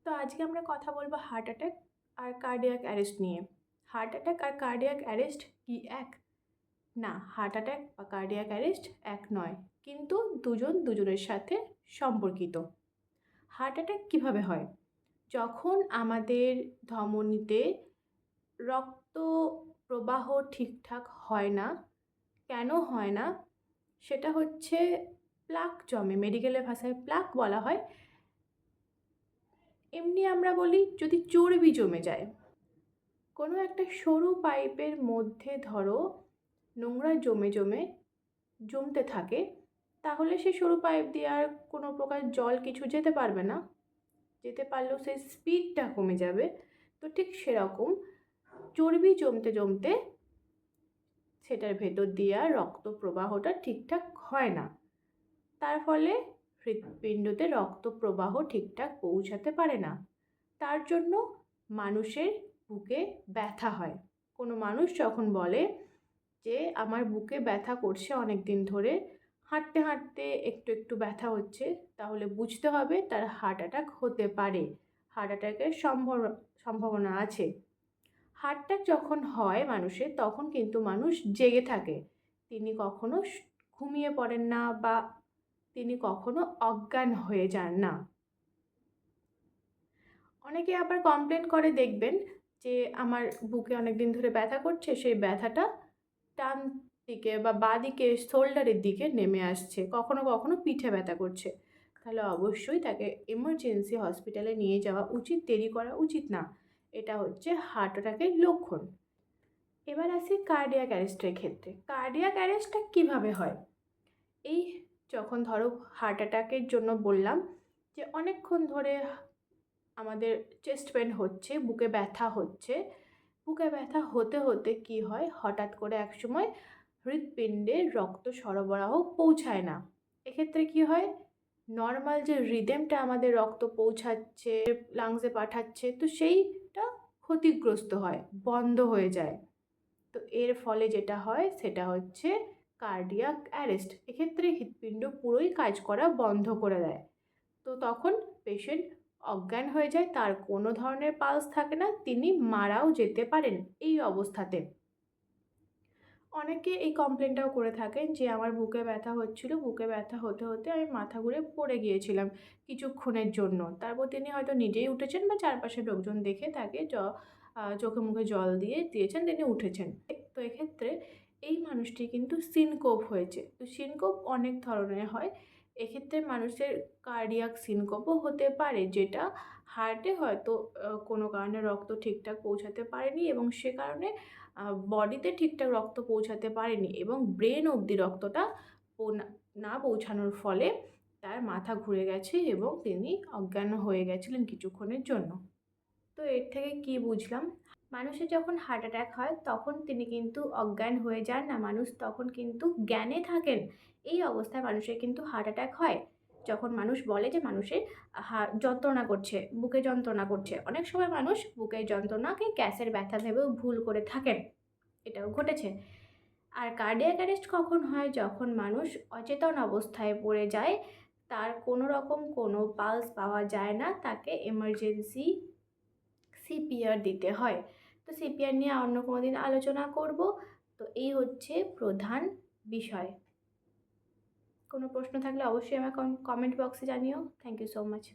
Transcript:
তো আজকে আমরা কথা বলবো হার্ট অ্যাটাক আর কার্ডিয়াক অ্যারেস্ট নিয়ে। হার্ট অ্যাটাক আর কার্ডিয়াক অ্যারেস্ট কি এক? না, হার্ট অ্যাটাক বা কার্ডিয়াক অ্যারেস্ট এক নয়, কিন্তু দুজন দুজনের সাথে সম্পর্কিত। হার্ট অ্যাটাক কীভাবে হয়? যখন আমাদের ধমনীতে রক্ত প্রবাহ ঠিকঠাক হয় না। কেন হয় না? সেটা হচ্ছে প্লাক জমে, মেডিকেলের ভাষায় প্লাক বলা হয়। এমনি আমরা বলি যদি চর্বি জমে যায়। কোনো একটা সরু পাইপের মধ্যে ধরো নোংরা জমতে থাকে, তাহলে সেই সরু পাইপ দিয়ে আর কোনো প্রকার জল কিছু যেতে পারবে না। যেতে পারলেও সেই স্পিডটা কমে যাবে। তো ঠিক সেরকম চর্বি জমতে জমতে সেটার ভেতর দিয়ে আর রক্ত প্রবাহটা ঠিকঠাক হয় না। তার ফলে হৃৎপিণ্ডতে রক্ত প্রবাহ ঠিকঠাক পৌঁছাতে পারে না। তার জন্য মানুষের বুকে ব্যথা হয়। কোনো মানুষ যখন বলে যে আমার বুকে ব্যথা করছে অনেক দিন ধরে, হাঁটতে হাঁটতে একটু একটু ব্যথা হচ্ছে, তাহলে বুঝতে হবে তার হার্ট অ্যাটাক হতে পারে, হার্ট অ্যাটাকের সম্ভাবনা আছে। হার্ট অ্যাটাক যখন হয় মানুষের, তখন কিন্তু মানুষ জেগে থাকে। তিনি কখনো ঘুমিয়ে পড়েন না বা তিনি কখনো অজ্ঞান হয়ে যান না। অনেকে আবার কমপ্লেন করে, দেখবেন যে আমার বুকে অনেক দিন ধরে ব্যথা করছে, সেই ব্যথাটা ডান দিকে বা বাঁ দিকে শোল্ডারের দিকে নেমে আসছে, কখনো কখনো পিঠে ব্যথা করছে। তাহলে অবশ্যই তাকে এমার্জেন্সি হসপিটালে নিয়ে যাওয়া উচিত, দেরি করা উচিত না। এটা হচ্ছে হার্ট অ্যাটাকের লক্ষণ। এবার আসি কার্ডিয়াক অ্যারেস্টের ক্ষেত্রে। কার্ডিয়াক অ্যারেস্টটা কীভাবে হয়? এই যখন ধরো হার্ট অ্যাটাকের জন্য বললাম যে অনেকক্ষণ ধরে আমাদের চেস্ট পেন হচ্ছে, বুকে ব্যথা হচ্ছে। বুকে ব্যথা হতে হতে কি হয়, হঠাৎ করে একসময় হৃৎপিণ্ডে রক্ত সরবরাহ পৌঁছায় না। এক্ষেত্রে কি হয়, নর্মাল যে রিদেমটা আমাদের রক্ত পৌঁছাচ্ছে, লাংসে পাঠাচ্ছে, তো সেইটা ক্ষতিগ্রস্ত হয়, বন্ধ হয়ে যায়। তো এর ফলে যেটা হয় সেটা হচ্ছে কার্ডিয়াক অ্যারেস্ট। এক্ষেত্রে হৃৎপিণ্ড পুরোই কাজ করা বন্ধ করে দেয়। তো তখন পেশেন্ট অজ্ঞান হয়ে যায়, তার কোনো ধরনের পালস থাকে না, তিনি মারাও যেতে পারেন এই অবস্থাতে। অনেকে এই কমপ্লেনটাও করে থাকেন যে আমার বুকে ব্যথা হচ্ছিল, বুকে ব্যথা হতে হতে আমি মাথা ঘুরে পড়ে গিয়েছিলাম কিছুক্ষণের জন্য। তারপর তিনি হয়তো নিজেই উঠেছেন বা চারপাশের লোকজন দেখে তাকে চোখে মুখে জল দিয়েছেন, তিনি উঠেছেন। তো এক্ষেত্রে এই মানুষটি কিন্তু সিনকোপ হয়েছে। তো সিনকোপ অনেক ধরনের হয়। এক্ষেত্রে মানুষের কার্ডিয়াক সিনকোপও হতে পারে, যেটা হার্টে হয়তো কোনো কারণে রক্ত ঠিকঠাক পৌঁছাতে পারেনি এবং সে কারণে বডিতে ঠিকঠাক রক্ত পৌঁছাতে পারেনি এবং ব্রেন অবধি রক্তটা না পৌঁছানোর ফলে তার মাথা ঘুরে গেছে এবং তিনি অজ্ঞান হয়ে গেছিলেন কিছুক্ষণের জন্য। তো এর থেকে কি বুঝলাম, মানুষের যখন হার্ট অ্যাটাক হয় তখন তিনি কিন্তু অজ্ঞান হয়ে যান না, মানুষ তখন কিন্তু জ্ঞানে থাকেন। এই অবস্থায় মানুষের কিন্তু হার্ট অ্যাটাক হয়। যখন মানুষ বলে যে মানুষের যন্ত্রণা করছে, বুকে যন্ত্রণা করছে, অনেক সময় মানুষ বুকের যন্ত্রণাকে গ্যাসের ব্যথা ভেবেও ভুল করে থাকেন, এটাও ঘটেছে। আর কার্ডিয়াক অ্যারেস্ট কখন হয়? যখন মানুষ অচেতন অবস্থায় পড়ে যায়, তার কোনো রকম কোনো পালস পাওয়া যায় না, তাকে এমার্জেন্সি সিপিআর দিতে হয়। তো সিপিআর নিয়ে অন্য কোনো দিন আলোচনা করব। তো এই হচ্ছে প্রধান বিষয়। কোনো প্রশ্ন থাকলে অবশ্যই আমার কমেন্ট বক্সে জানিও। Thank you so much.